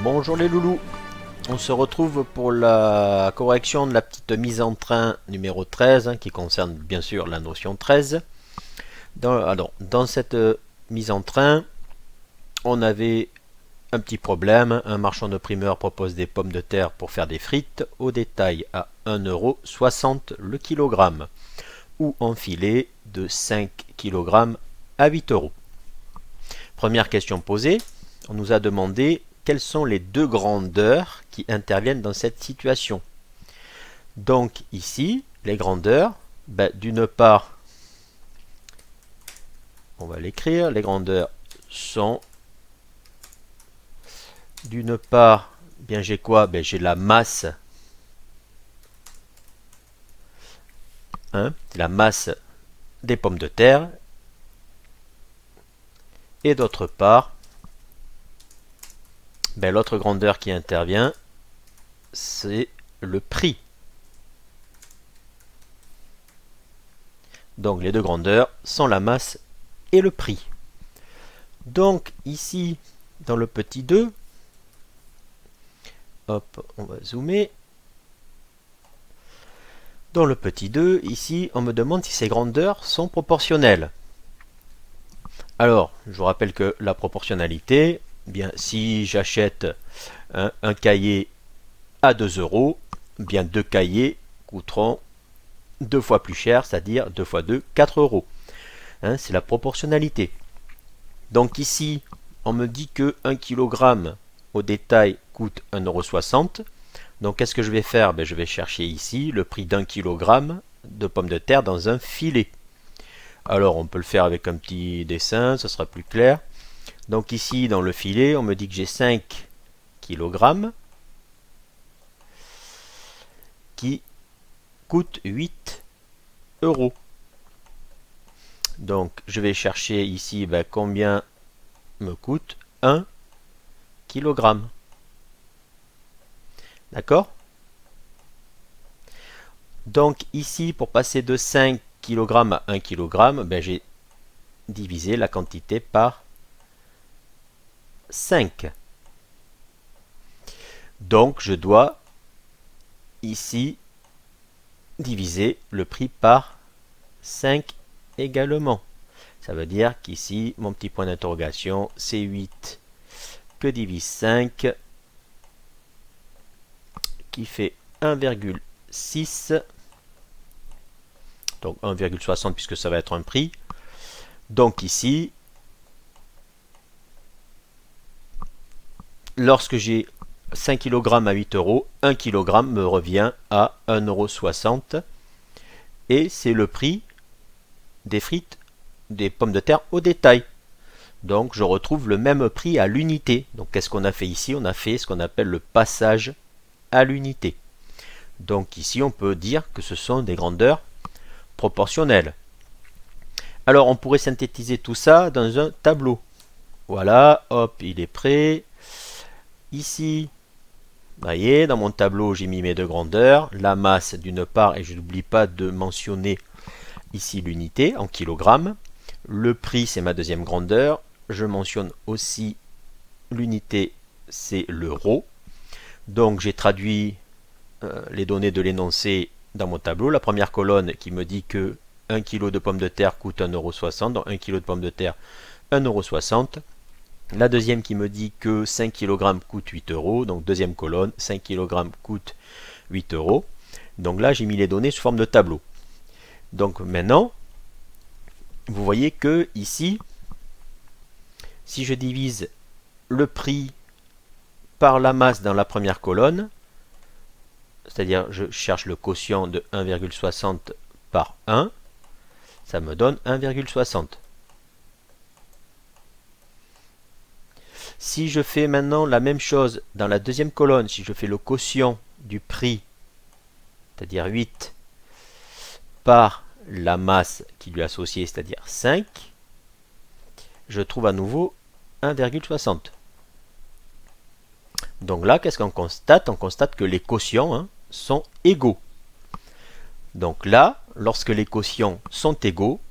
Bonjour les loulous, on se retrouve pour la correction de la petite mise en train numéro 13 qui concerne bien sûr la notion 13. Dans cette mise en train, on avait un petit problème. Un marchand de primeur propose des pommes de terre pour faire des frites au détail à 1,60 € le kilogramme ou en filet de 5 kg à 8 €. Première question posée, on nous a demandé quelles sont les deux grandeurs qui interviennent dans cette situation. Donc ici, les grandeurs, d'une part, on va l'écrire, les grandeurs sont, d'une part, j'ai quoi? J'ai la masse, la masse des pommes de terre, et d'autre part, l'autre grandeur qui intervient, c'est le prix. Donc les deux grandeurs sont la masse et le prix. Donc ici, dans le petit 2, hop, on va zoomer. Dans le petit 2, ici, on me demande si ces grandeurs sont proportionnelles. Alors, je vous rappelle que la proportionnalité, si j'achète un cahier à 2 €, deux cahiers coûteront 2 fois plus cher, c'est-à-dire 2 fois 2, 4 €. C'est la proportionnalité. Donc ici, on me dit que 1 kg au détail coûte 1,60 €. Donc qu'est-ce que je vais faire? Je vais chercher ici le prix d'1 kg de pommes de terre dans un filet. Alors on peut le faire avec un petit dessin, ce sera plus clair. Donc ici dans le filet, on me dit que j'ai 5 kg qui coûtent 8 €. Donc je vais chercher ici combien me coûte 1 kg. D'accord? Donc ici, pour passer de 5 kg à 1 kg, j'ai divisé la quantité par 5. Donc je dois ici diviser le prix par 5 également. Ça veut dire qu'ici, mon petit point d'interrogation, c'est 8 que divise 5, qui fait 1,6, donc 1,60 puisque ça va être un prix. Donc ici, lorsque j'ai 5 kg à 8 €, 1 kg me revient à 1,60 € et c'est le prix des frites, des pommes de terre au détail. Donc je retrouve le même prix à l'unité. Donc qu'est-ce qu'on a fait ici? On a fait ce qu'on appelle le passage à l'unité. Donc ici on peut dire que ce sont des grandeurs proportionnelles. Alors on pourrait synthétiser tout ça dans un tableau. Voilà, hop, il est prêt. Ici, vous voyez, dans mon tableau j'ai mis mes deux grandeurs, la masse d'une part, et je n'oublie pas de mentionner ici l'unité en kilogrammes. Le prix c'est ma deuxième grandeur. Je mentionne aussi l'unité, c'est l'euro. Donc j'ai traduit les données de l'énoncé dans mon tableau. La première colonne qui me dit que 1 kg de pommes de terre coûte 1,60 €, donc 1 kg de pommes de terre 1,60 €. La deuxième qui me dit que 5 kg coûte 8 €, donc deuxième colonne, 5 kg coûte 8 €. Donc là j'ai mis les données sous forme de tableau. Donc maintenant, vous voyez que ici, si je divise le prix par la masse dans la première colonne, c'est-à-dire je cherche le quotient de 1,60 par 1, ça me donne 1,60. Si je fais maintenant la même chose dans la deuxième colonne, si je fais le quotient du prix, c'est-à-dire 8, par la masse qui lui est associée, c'est-à-dire 5, je trouve à nouveau 1,60. Donc là, qu'est-ce qu'on constate? On constate que les quotients sont égaux. Donc là, lorsque les quotients sont égaux,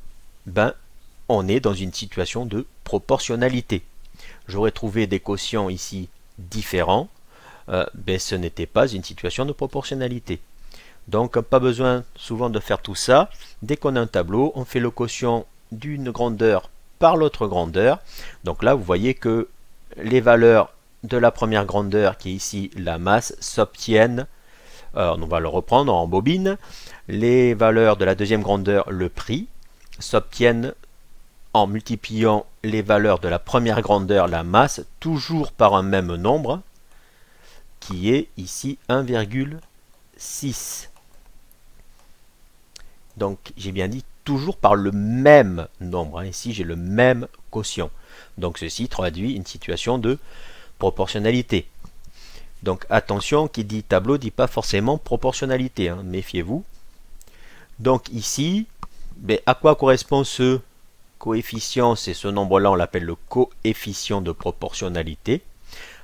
on est dans une situation de proportionnalité. J'aurais trouvé des quotients ici différents, ben, ce n'était pas une situation de proportionnalité. Donc pas besoin souvent de faire tout ça. Dès qu'on a un tableau, on fait le quotient d'une grandeur par l'autre grandeur. Donc là, vous voyez que les valeurs de la première grandeur, qui est ici la masse, s'obtiennent. On va le reprendre en bobine. Les valeurs de la deuxième grandeur, le prix, s'obtiennent en multipliant les valeurs de la première grandeur, la masse, toujours par un même nombre, qui est ici 1,6. Donc j'ai bien dit toujours par le même nombre. Ici j'ai le même quotient. Donc ceci traduit une situation de proportionnalité. Donc attention, qui dit tableau dit pas forcément proportionnalité, hein, méfiez-vous. Donc ici, ben, à quoi correspond ce coefficient? C'est ce nombre-là, on l'appelle le coefficient de proportionnalité.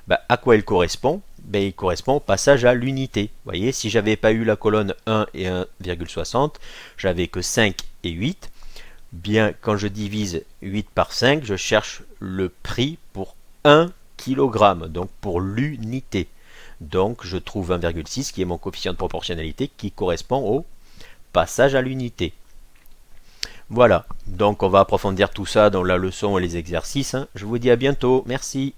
Ben, à quoi il correspond? Ben, il correspond au passage à l'unité. Vous voyez, si j'avais pas eu la colonne 1 et 1,60, j'avais que 5 et 8. Bien, quand je divise 8 par 5, je cherche le prix pour 1 kg, donc pour l'unité. Donc je trouve 1,6 qui est mon coefficient de proportionnalité qui correspond au passage à l'unité. Voilà, donc on va approfondir tout ça dans la leçon et les exercices. Je vous dis à bientôt, merci.